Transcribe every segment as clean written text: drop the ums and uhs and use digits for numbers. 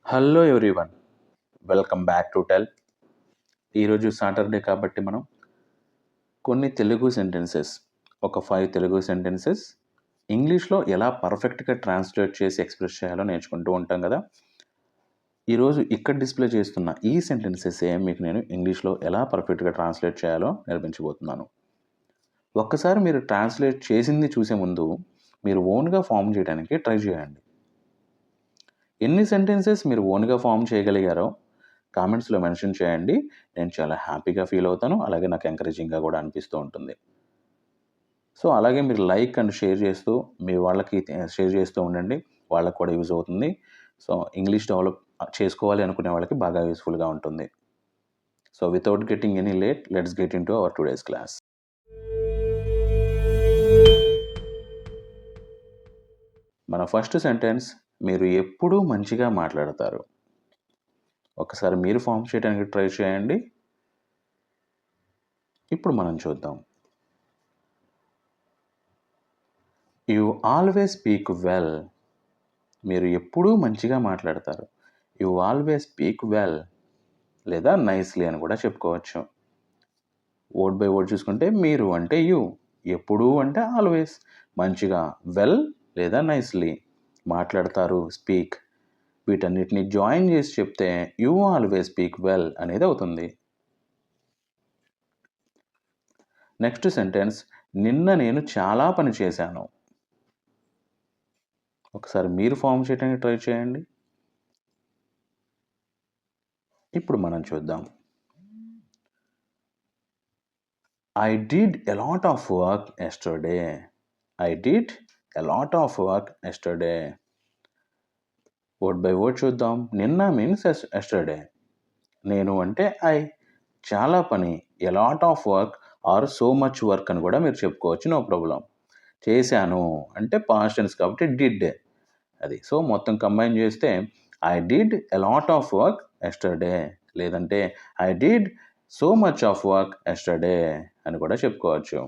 Hello everyone, welcome back to tell. ఈరోజు Saturday కాబట్టి మనం కొన్ని తెలుగు సెంటెన్సెస్, ఒక 5 తెలుగు సెంటెన్సెస్ ఇంగ్లీష్లో ఎలా పర్ఫెక్ట్గా ట్రాన్స్లేట్ చేసి ఎక్స్ప్రెస్ చేయాలో నేర్చుకుంటూ ఉంటాం కదా. ఈరోజు ఇక్కడ డిస్ప్లే చేస్తున్న ఈ సెంటెన్సెస్ మీకు నేను ఇంగ్లీష్లో ఎలా పర్ఫెక్ట్గా ట్రాన్స్లేట్ చేయాలో నేర్పించబోతున్నాను. ఒక్కసారి మీరు ట్రాన్స్లేట్ చేసింది చూసే ముందు మీరు ఓన్గా ఫామ్ చేయడానికి ట్రై చేయండి. ఎన్ని సెంటెన్సెస్ మీరు ఓన్గా ఫామ్ చేయగలిగారో కామెంట్స్లో మెన్షన్ చేయండి. నేను చాలా హ్యాపీగా ఫీల్ అవుతాను, అలాగే నాకు ఎంకరేజింగ్గా కూడా అనిపిస్తూ ఉంటుంది. సో అలాగే మీరు లైక్ అండ్ షేర్ చేస్తూ మీ వాళ్ళకి షేర్ చేస్తూ ఉండండి, వాళ్ళకి కూడా యూజ్ అవుతుంది. సో ఇంగ్లీష్ డెవలప్ చేసుకోవాలి అనుకునే వాళ్ళకి బాగా యూస్ఫుల్గా ఉంటుంది. So without getting any late, let's get in to our today's class. మన ఫస్ట్ సెంటెన్స్, మీరు ఎప్పుడూ మంచిగా మాట్లాడతారు. ఒకసారి మీరు ఫామ్ చేయడానికి ట్రై చేయండి. ఇప్పుడు మనం చూద్దాం. You always speak well. మీరు ఎప్పుడూ మంచిగా మాట్లాడతారు. యు ఆల్వేస్ స్పీక్ వెల్ లేదా నైస్లీ అని కూడా చెప్పుకోవచ్చు. వర్డ్ బై వర్డ్ చూసుకుంటే మీరు అంటే యు, ఎప్పుడూ అంటే ఆల్వేస్, మంచిగా వెల్ లేదా నైస్లీ, మాట్లాడతారు స్పీక్, వీటన్నిటిని జాయిన్ చేసి చెప్తే యు ఆల్వేస్ స్పీక్ వెల్ అనేది అవుతుంది. నెక్స్ట్ సెంటెన్స్, నిన్న నేను చాలా పని చేశాను. ఒకసారి మీరు ఫామ్ చేయడానికి ట్రై చేయండి. ఇప్పుడు మనం చూద్దాం. I did a lot of work yesterday. I did a lot of work yesterday. Word by word చూద్దాం. నిన్న మీన్స్ ఎస్టర్డే. నేను అంటే ఐ, చాలా పని, a lot of work or so much work అని కూడా మీరు చెప్పుకోవచ్చు, నో ప్రాబ్లం. చేశాను అంటే పాస్ట్ టెన్స్ కాబట్టి డిడ్ అది. సో మొత్తం కంబైన్ చేస్తే I did a lot of work yesterday, లేదంటే I did so much of work yesterday అని కూడా చెప్పుకోవచ్చు.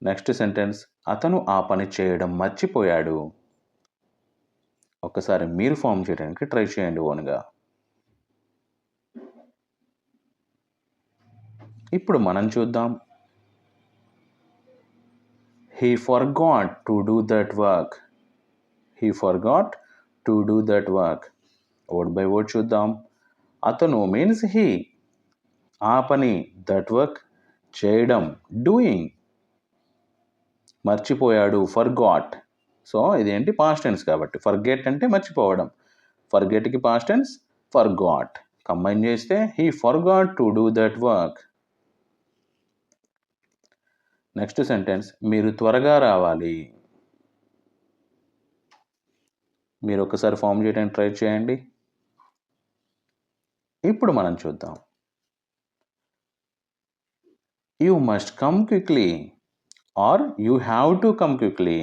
నెక్స్ట్ సెంటెన్స్, అతను ఆ పని చేయడం మర్చిపోయాడు. ఒకసారి మీరు ఫామ్ చేయడానికి ట్రై చేయండి ఓన్గా. ఇప్పుడు మనం చూద్దాం. He forgot to do that work. He forgot to do that work. Word by word చూద్దాం. అతను మీన్స్ హీ, ఆ పని, దట్ వర్క్, చేయడం, డూయింగ్, మర్చిపోయాడు, ఫర్గాట్. సో ఇదేంటి పాస్ట్ టెన్స్ కాబట్టి ఫర్గెట్ అంటే మర్చిపోవడం, ఫర్గెట్కి పాస్ట్ టెన్స్ ఫర్గాట్, కంబైన్ చేస్తే he forgot to do that work. Next sentence, మీరు త్వరగా రావాలి. మీరు ఒకసారి ఫామ్ చేయడానికి ట్రై చేయండి. ఇప్పుడు మనం చూద్దాం. You must come quickly or you have to come quickly.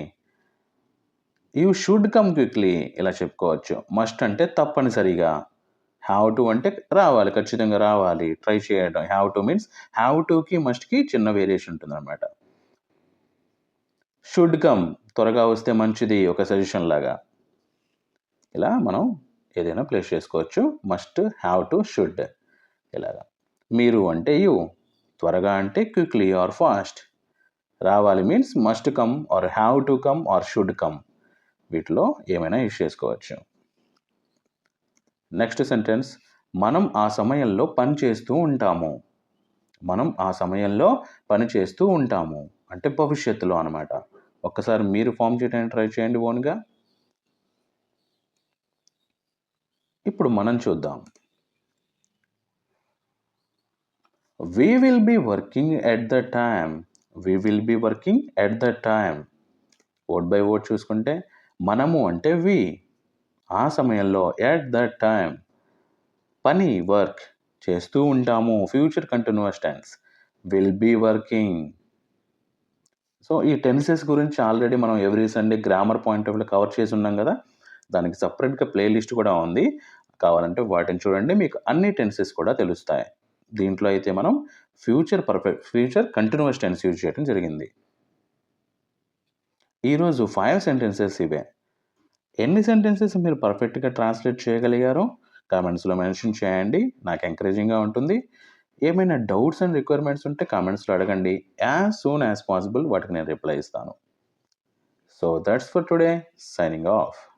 You should come quickly ఇలా చెప్పుకోవచ్చు. మస్ట్ అంటే తప్పనిసరిగా, హ్యావ్ టు అంటే రావాలి, ఖచ్చితంగా రావాలి, ట్రై చేయడం. హ్యావ్ టు మీన్స్ హ్యావ్ టుకి మస్ట్కి చిన్న వేరియేషన్ ఉంటుంది అనమాట. షుడ్ కమ్, త్వరగా వస్తే మంచిది, ఒక సజెషన్ లాగా. ఇలా మనం ఏదైనా ప్లేస్ చేసుకోవచ్చు. మస్ట్, హ్యావ్ టు, షుడ్ ఇలాగా. మీరు అంటే యూ, త్వరగా అంటే క్విక్లీ ఆర్ ఫాస్ట్, రావాలి means must come or have to come or should come, వీటిలో ఏమైనా యూజ్ చేసుకోవచ్చు. నెక్స్ట్ సెంటెన్స్, మనం ఆ సమయంలో పని చేస్తూ ఉంటాము. మనం ఆ సమయంలో పని చేస్తూ ఉంటాము అంటే భవిష్యత్తులో అనమాట. ఒక్కసారి మీరు ఫామ్ చేయడానికి ట్రై చేయండి ఓన్గా. ఇప్పుడు మనం చూద్దాం. We will be working at the time. We will be working at the time. Word by word చూసుకుంటే మనము అంటే వి, ఆ సమయంలో, ఎట్ దట్ టైం, పని వర్క్ చేస్తూ ఉంటాము, future continuous tense, will be working. So ఈ టెన్సెస్ గురించి ఆల్రెడీ మనం every Sunday grammar point of view cover చేసి ఉన్నాం కదా. దానికి సపరేట్గా ప్లేలిస్ట్ కూడా ఉంది, కావాలంటే వాటిని చూడండి, మీకు అన్ని టెన్సెస్ కూడా తెలుస్తాయి. దీంట్లో అయితే మనం ఫ్యూచర్ కంటిన్యూస్ టెన్స్ యూజ్ చేయడం జరిగింది. ఈరోజు 5 సెంటెన్సెస్ ఇవే. ఎన్ని సెంటెన్సెస్ మీరు పర్ఫెక్ట్గా ట్రాన్స్లేట్ చేయగలిగారో కామెంట్స్లో మెన్షన్ చేయండి. నాకు ఎంకరేజింగ్గా ఉంటుంది. ఏమైనా డౌట్స్ అండ్ రిక్వైర్మెంట్స్ ఉంటే కామెంట్స్లో అడగండి. యాజ్ సూన్ యాజ్ పాసిబుల్ వాటికి నేను రిప్లై ఇస్తాను. So that's for today. Signing off.